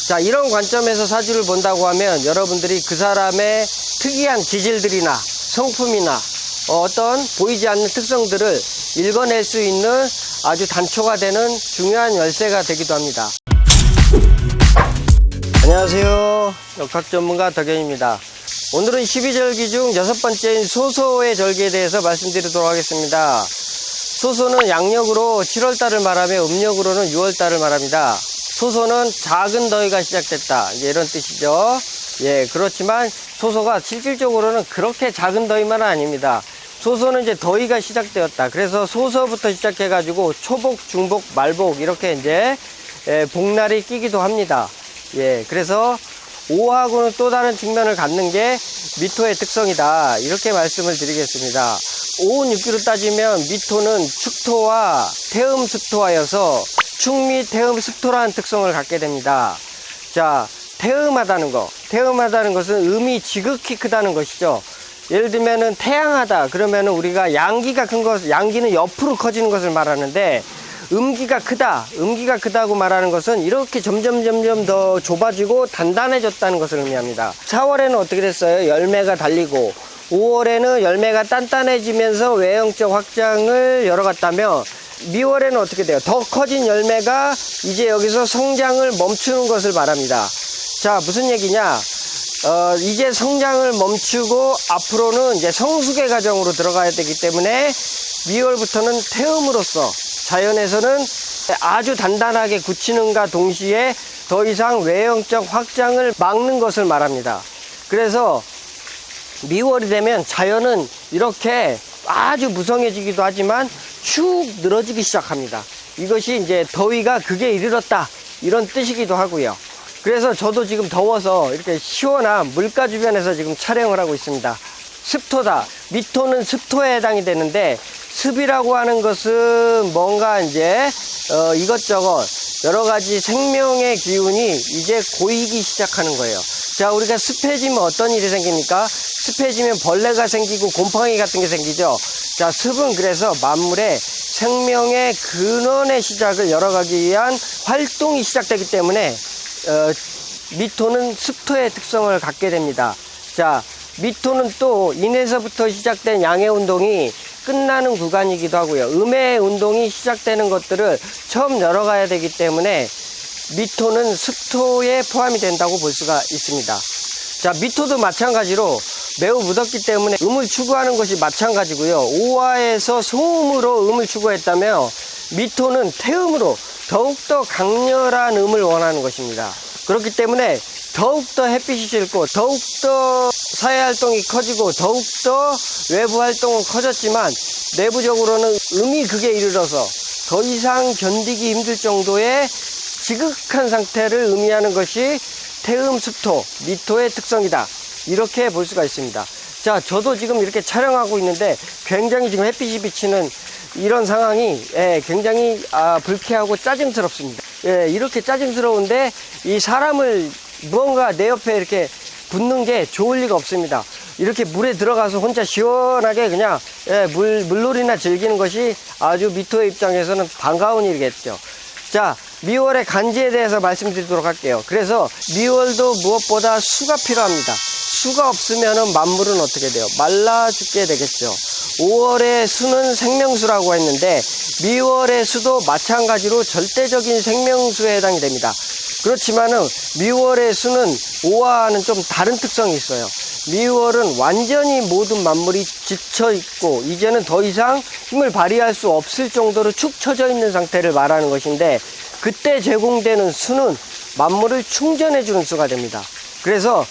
자, 이런 관점에서 사주를 본다고 하면 여러분들이 그 사람의 특이한 기질들이나 성품이나 어떤 보이지 않는 특성들을 읽어낼 수 있는 아주 단초가 되는 중요한 열쇠가 되기도 합니다. 안녕하세요. 역학 전문가 덕현입니다. 오늘은 12절기 중 6번째인 소소의 절기에 대해서 말씀드리도록 하겠습니다. 소소는 양력으로 7월달을 말하며 음력으로는 6월달을 말합니다. 소소는 작은 더위가 시작됐다, 이런 뜻이죠. 예, 그렇지만 소소가 실질적으로는 그렇게 작은 더위만은 아닙니다. 소소는 이제 더위가 시작되었다. 그래서 소소부터 시작해가지고 초복, 중복, 말복 이렇게 이제 복날이 끼기도 합니다. 예, 그래서 5하고는 또 다른 측면을 갖는 게 미토의 특성이다, 이렇게 말씀을 드리겠습니다. 5운 6기로 따지면 미토는 축토와 태음습토하여서 축미 태음습토라는 특성을 갖게 됩니다. 자, 태음하다는 것은 음이 지극히 크다는 것이죠. 예를 들면은 태양하다 그러면은 우리가 양기가 큰 것, 양기는 옆으로 커지는 것을 말하는데, 음기가 크다고 말하는 것은 이렇게 점점 더 좁아지고 단단해졌다는 것을 의미합니다. 4월에는 어떻게 됐어요? 열매가 달리고, 5월에는 열매가 단단해지면서 외형적 확장을 열어갔다며, 미월에는 어떻게 돼요? 더 커진 열매가 이제 여기서 성장을 멈추는 것을 말합니다. 자, 무슨 얘기냐? 이제 성장을 멈추고 앞으로는 이제 성숙의 과정으로 들어가야 되기 때문에 미월부터는 태음으로써 자연에서는 아주 단단하게 굳히는가 동시에 더 이상 외형적 확장을 막는 것을 말합니다. 그래서 미월이 되면 자연은 이렇게 아주 무성해지기도 하지만 축 늘어지기 시작합니다. 이것이 이제 더위가 극에 이르렀다, 이런 뜻이기도 하고요. 그래서 저도 지금 더워서 이렇게 시원한 물가 주변에서 지금 촬영을 하고 있습니다. 습토다. 미토는 습토에 해당이 되는데, 습이라고 하는 것은 뭔가 이제 이것저것 여러 가지 생명의 기운이 이제 고이기 시작하는 거예요. 자, 우리가 습해지면 어떤 일이 생깁니까? 습해지면 벌레가 생기고 곰팡이 같은 게 생기죠. 자, 습은 그래서 만물의 생명의 근원의 시작을 열어가기 위한 활동이 시작되기 때문에 미토는 습토의 특성을 갖게 됩니다. 자, 미토는 또 인에서부터 시작된 양의 운동이 끝나는 구간이기도 하고요. 음의 운동이 시작되는 것들을 처음 열어가야 되기 때문에 미토는 습토에 포함이 된다고 볼 수가 있습니다. 자, 미토도 마찬가지로 매우 무덥기 때문에 음을 추구하는 것이 마찬가지고요. 오화에서 소음으로 음을 추구했다며, 미토는 태음으로 더욱더 강렬한 음을 원하는 것입니다. 그렇기 때문에 더욱더 햇빛이 жил고 더욱더 사회활동이 커지고 더욱더 외부활동은 커졌지만 내부적으로는 음이 극에 이르러서 더 이상 견디기 힘들 정도의 지극한 상태를 의미하는 것이 태음습토, 미토의 특성이다, 이렇게 볼 수가 있습니다. 자, 저도 지금 이렇게 촬영하고 있는데 굉장히 지금 햇빛이 비치는 이런 상황이 굉장히 불쾌하고 짜증스럽습니다. 이렇게 짜증스러운데 이 사람을 무언가 내 옆에 이렇게 붙는 게 좋을 리가 없습니다. 이렇게 물에 들어가서 혼자 시원하게 그냥 물놀이나 즐기는 것이 아주 미토의 입장에서는 반가운 일이겠죠. 자, 미월의 간지에 대해서 말씀드리도록 할게요. 그래서 미월도 무엇보다 수가 필요합니다. 수가 없으면 만물은 어떻게 돼요? 말라 죽게 되겠죠. 5월의 수는 생명수라고 했는데, 미월의 수도 마찬가지로 절대적인 생명수에 해당이 됩니다. 그렇지만은 미월의 수는 5화와는 좀 다른 특성이 있어요. 미월은 완전히 모든 만물이 지쳐 있고 이제는 더 이상 힘을 발휘할 수 없을 정도로 축 처져 있는 상태를 말하는 것인데, 그때 제공되는 수는 만물을 충전해 주는 수가 됩니다. 그래서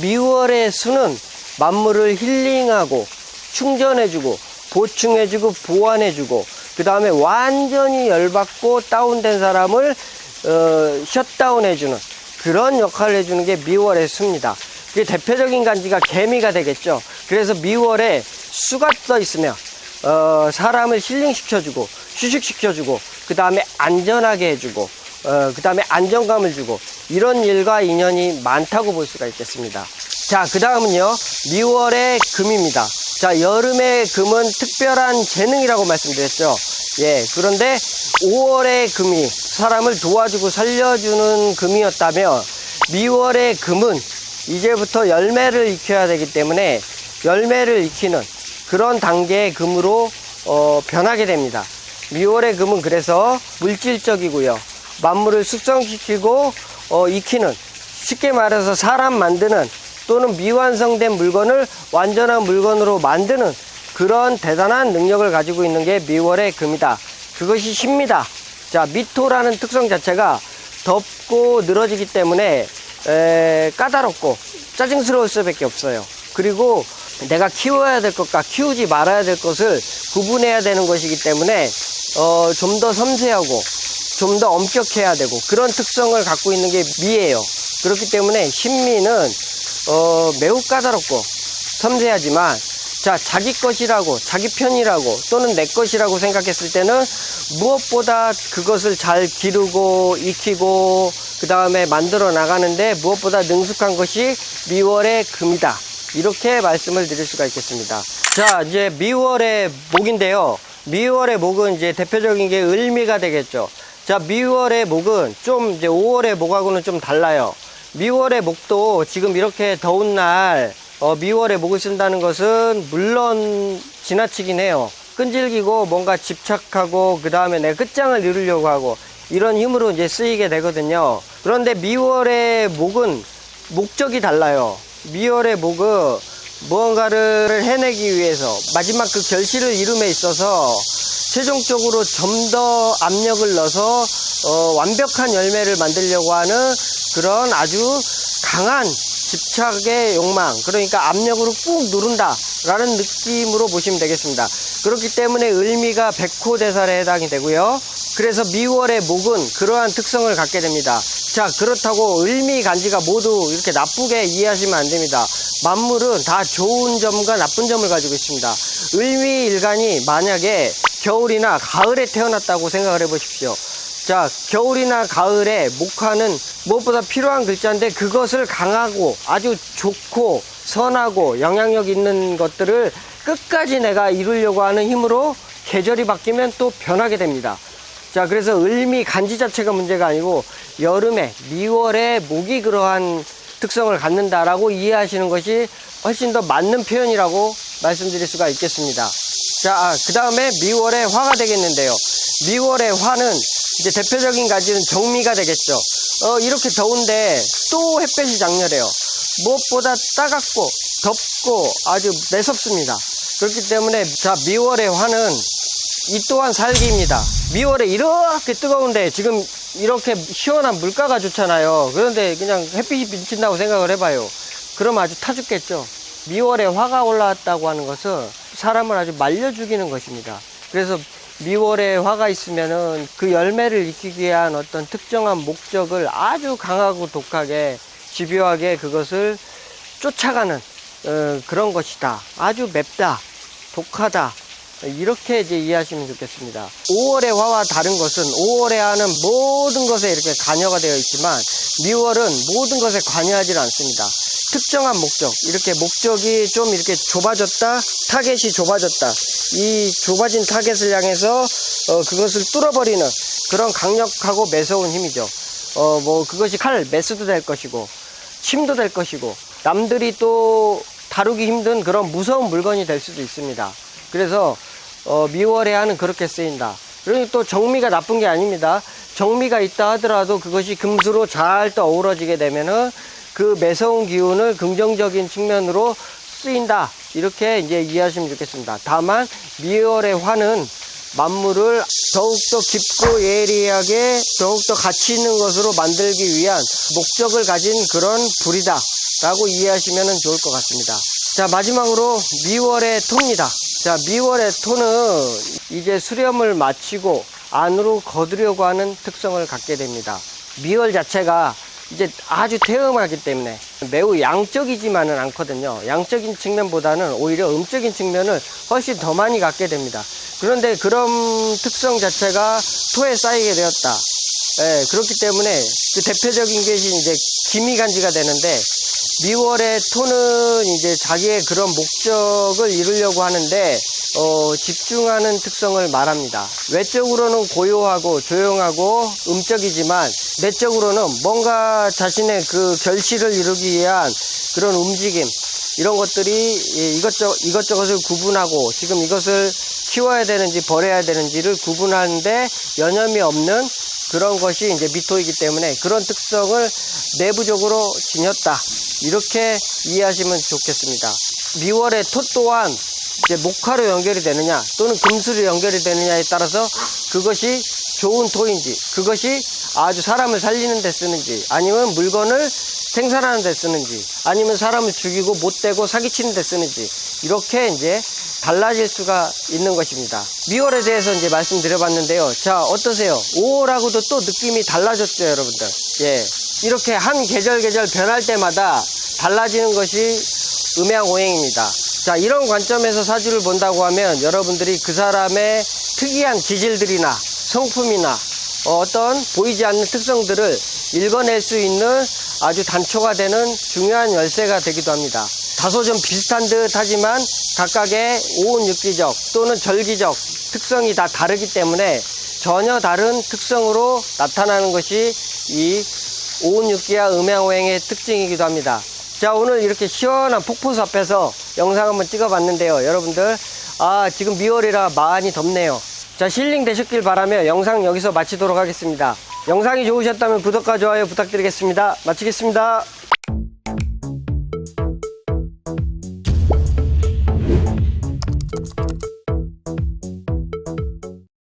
미월의 수는 만물을 힐링하고 충전해주고 보충해주고 보완해주고, 그 다음에 완전히 열받고 다운된 사람을 셧다운해주는 그런 역할을 해주는 게 미월의 수입니다. 그게 대표적인 간지가 개미가 되겠죠. 그래서 미월에 수가 떠 있으면 사람을 힐링시켜주고 휴식시켜주고 그 다음에 안전하게 해주고 그 다음에 안정감을 주고, 이런 일과 인연이 많다고 볼 수가 있겠습니다. 자, 그 다음은요, 미월의 금입니다. 자, 여름의 금은 특별한 재능이라고 말씀드렸죠. 예, 그런데 5월의 금이 사람을 도와주고 살려주는 금이었다면 미월의 금은 이제부터 열매를 익혀야 되기 때문에 열매를 익히는 그런 단계의 금으로 변하게 됩니다. 미월의 금은 그래서 물질적이고요. 만물을 숙성시키고 익히는, 쉽게 말해서 사람 만드는 또는 미완성된 물건을 완전한 물건으로 만드는 그런 대단한 능력을 가지고 있는 게 미월의 금이다. 그것이 신미다. 자, 미토라는 특성 자체가 덥고 늘어지기 때문에 까다롭고 짜증스러울 수밖에 없어요. 그리고 내가 키워야 될 것과 키우지 말아야 될 것을 구분해야 되는 것이기 때문에 좀 더 섬세하고 좀 더 엄격해야 되고 그런 특성을 갖고 있는 게 미예요. 그렇기 때문에 신미는 매우 까다롭고 섬세하지만, 자, 자기 것이라고, 자기 편이라고 또는 내 것이라고 생각했을 때는 무엇보다 그것을 잘 기르고 익히고 그 다음에 만들어 나가는데 무엇보다 능숙한 것이 미월의 금이다. 이렇게 말씀을 드릴 수가 있겠습니다. 자, 이제 미월의 목인데요. 미월의 목은 이제 대표적인 게 을미가 되겠죠. 자, 미월의 목은 좀 이제 5월의 목하고는 좀 달라요. 미월의 목도 지금 이렇게 더운 날 미월의 목을 쓴다는 것은 물론 지나치긴 해요. 끈질기고 뭔가 집착하고 그 다음에 내 끝장을 이루려고 하고 이런 힘으로 이제 쓰이게 되거든요. 그런데 미월의 목은 목적이 달라요. 미월의 목은 무언가를 해내기 위해서 마지막 그 결실을 이룸에 있어서 최종적으로 좀 더 압력을 넣어서 완벽한 열매를 만들려고 하는 그런 아주 강한 집착의 욕망, 그러니까 압력으로 꾹 누른다 라는 느낌으로 보시면 되겠습니다. 그렇기 때문에 을미가 백호대살에 해당이 되고요. 그래서 미월의 목은 그러한 특성을 갖게 됩니다. 자, 그렇다고 을미간지가 모두 이렇게 나쁘게 이해하시면 안 됩니다. 만물은 다 좋은 점과 나쁜 점을 가지고 있습니다. 을미일간이 만약에 겨울이나 가을에 태어났다고 생각을 해보십시오. 자, 겨울이나 가을에 목화는 무엇보다 필요한 글자인데 그것을 강하고 아주 좋고 선하고 영향력 있는 것들을 끝까지 내가 이루려고 하는 힘으로 계절이 바뀌면 또 변하게 됩니다. 자, 그래서 을미 간지 자체가 문제가 아니고 여름에 미월에 목이 그러한 특성을 갖는다라고 이해하시는 것이 훨씬 더 맞는 표현이라고 말씀드릴 수가 있겠습니다. 자, 그 다음에 미월의 화가 되겠는데요. 미월의 화는 이제 대표적인 가지는 정미가 되겠죠. 이렇게 더운데 또 햇볕이 장렬해요. 무엇보다 따갑고 덥고 아주 매섭습니다. 그렇기 때문에 자, 미월의 화는 이 또한 살기입니다. 미월에 이렇게 뜨거운데 지금 이렇게 시원한 물가가 좋잖아요. 그런데 그냥 햇빛이 비친다고 생각을 해봐요. 그럼 아주 타 죽겠죠. 미월에 화가 올라왔다고 하는 것은 사람을 아주 말려 죽이는 것입니다. 그래서 미월에 화가 있으면은 그 열매를 익히기 위한 어떤 특정한 목적을 아주 강하고 독하게 집요하게 그것을 쫓아가는 그런 것이다. 아주 맵다, 독하다. 이렇게 이제 이해하시면 좋겠습니다. 5월의 화와 다른 것은 5월의 화는 모든 것에 이렇게 관여가 되어 있지만 미월은 모든 것에 관여하지 않습니다. 특정한 목적, 이렇게 목적이 좀 이렇게 좁아졌다, 타겟이 좁아졌다. 이 좁아진 타겟을 향해서 그것을 뚫어버리는 그런 강력하고 매서운 힘이죠. 뭐 그것이 칼, 메스도 될 것이고 침도 될 것이고 남들이 또 다루기 힘든 그런 무서운 물건이 될 수도 있습니다. 그래서 미월의 화는 그렇게 쓰인다. 그리고 또 정미가 나쁜 게 아닙니다. 정미가 있다 하더라도 그것이 금수로 잘 또 어우러지게 되면은 그 매서운 기운을 긍정적인 측면으로 쓰인다. 이렇게 이제 이해하시면 좋겠습니다. 다만 미월의 화는 만물을 더욱더 깊고 예리하게 더욱더 가치 있는 것으로 만들기 위한 목적을 가진 그런 불이다 라고 이해하시면 좋을 것 같습니다. 자, 마지막으로 미월의 토입니다. 자, 미월의 토는 이제 수렴을 마치고 안으로 거두려고 하는 특성을 갖게 됩니다. 미월 자체가 이제 아주 태음하기 때문에 매우 양적이지만은 않거든요. 양적인 측면보다는 오히려 음적인 측면을 훨씬 더 많이 갖게 됩니다. 그런데 그런 특성 자체가 토에 쌓이게 되었다. 예, 그렇기 때문에 그 대표적인 것이 이제 기미간지가 되는데 미월의 토는 이제 자기의 그런 목적을 이루려고 하는데 집중하는 특성을 말합니다. 외적으로는 고요하고 조용하고 음적이지만 내적으로는 뭔가 자신의 그 결실을 이루기 위한 그런 움직임, 이런 것들이 이것저것을 구분하고 지금 이것을 키워야 되는지 버려야 되는지를 구분하는데 여념이 없는 그런 것이 이제 미토이기 때문에 그런 특성을 내부적으로 지녔다, 이렇게 이해하시면 좋겠습니다. 미월의 토 또한 이제 목화로 연결이 되느냐 또는 금수로 연결이 되느냐에 따라서 그것이 좋은 토인지, 그것이 아주 사람을 살리는 데 쓰는지, 아니면 물건을 생산하는 데 쓰는지, 아니면 사람을 죽이고 못되고 사기치는 데 쓰는지, 이렇게 이제 달라질 수가 있는 것입니다. 미월에 대해서 이제 말씀드려봤는데요. 자, 어떠세요? 5월하고도 또 느낌이 달라졌죠, 여러분들. 예. 이렇게 한 계절 변할 때마다 달라지는 것이 음양오행입니다. 자, 이런 관점에서 사주를 본다고 하면 여러분들이 그 사람의 특이한 기질들이나 성품이나 어떤 보이지 않는 특성들을 읽어낼 수 있는 아주 단초가 되는 중요한 열쇠가 되기도 합니다. 다소 좀 비슷한 듯 하지만 각각의 오운육기적 또는 절기적 특성이 다 다르기 때문에 전혀 다른 특성으로 나타나는 것이 이 오운육기와 음양오행의 특징이기도 합니다. 자, 오늘 이렇게 시원한 폭포수 앞에서 영상 한번 찍어봤는데요. 여러분들, 지금 미월이라 많이 덥네요. 자, 힐링 되셨길 바라며 영상 여기서 마치도록 하겠습니다. 영상이 좋으셨다면 구독과 좋아요 부탁드리겠습니다. 마치겠습니다.